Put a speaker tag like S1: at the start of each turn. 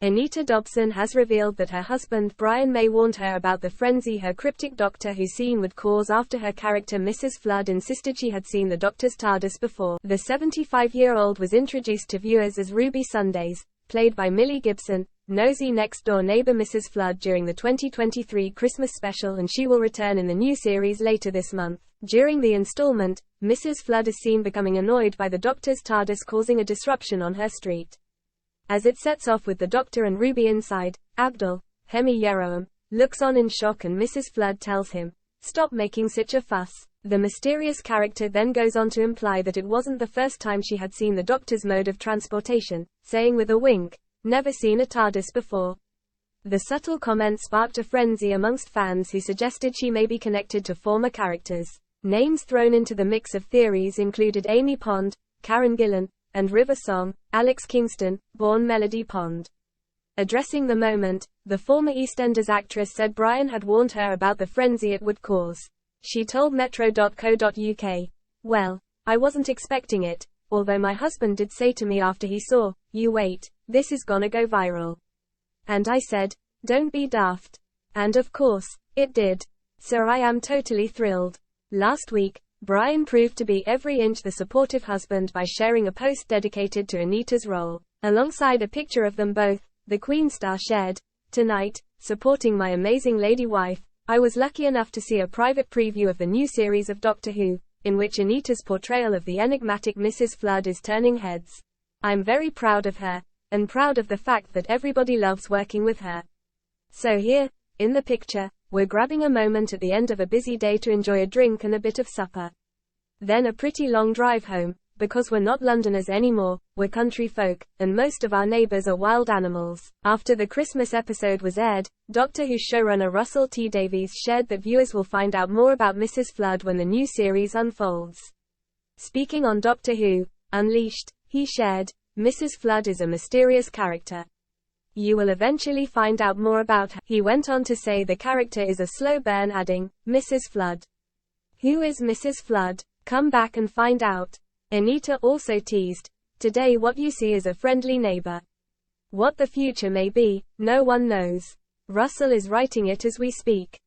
S1: Anita Dobson has revealed that her husband Brian May warned her about the frenzy her cryptic Doctor Who scene would cause after her character Mrs. Flood insisted she had seen the Doctor's TARDIS before. The 75-year-old was introduced to viewers as Ruby Sundays, played by Millie Gibson, nosy next-door neighbor Mrs. Flood during the 2023 Christmas special, and she will return in the new series later this month. During the installment, Mrs. Flood is seen becoming annoyed by the Doctor's TARDIS causing a disruption on her street. As it sets off with the Doctor and Ruby inside, Abdul, Hemi Yeroam, looks on in shock and Mrs. Flood tells him, "Stop making such a fuss." The mysterious character then goes on to imply that it wasn't the first time she had seen the Doctor's mode of transportation, saying with a wink, "Never seen a TARDIS before." The subtle comment sparked a frenzy amongst fans who suggested she may be connected to former characters. Names thrown into the mix of theories included Amy Pond, Karen Gillan, and River Song, Alex Kingston, born Melody Pond. Addressing the moment, the former EastEnders actress said Brian had warned her about the frenzy it would cause. She told Metro.co.uk, "Well, I wasn't expecting it, although my husband did say to me after he saw, 'You wait, this is gonna go viral.' And I said, 'Don't be daft.' And of course, it did. So I am totally thrilled." Last week, Brian proved to be every inch the supportive husband by sharing a post dedicated to Anita's role. Alongside a picture of them both, the Queen star shared, "Tonight, supporting my amazing lady wife, I was lucky enough to see a private preview of the new series of Doctor Who, in which Anita's portrayal of the enigmatic Mrs. Flood is turning heads. I'm very proud of her, and proud of the fact that everybody loves working with her." So here, in the picture, we're grabbing a moment at the end of a busy day to enjoy a drink and a bit of supper. Then a pretty long drive home, because we're not Londoners anymore, we're country folk, and most of our neighbors are wild animals. After the Christmas episode was aired, Doctor Who showrunner Russell T Davies shared that viewers will find out more about Mrs. Flood when the new series unfolds. Speaking on Doctor Who Unleashed, he shared, "Mrs. Flood is a mysterious character. You will eventually find out more about her." He went on to say the character is a slow burn, adding, "Mrs. Flood. Who is Mrs. Flood? Come back and find out." Anita also teased, "Today what you see is a friendly neighbor. What the future may be, no one knows. Russell is writing it as we speak."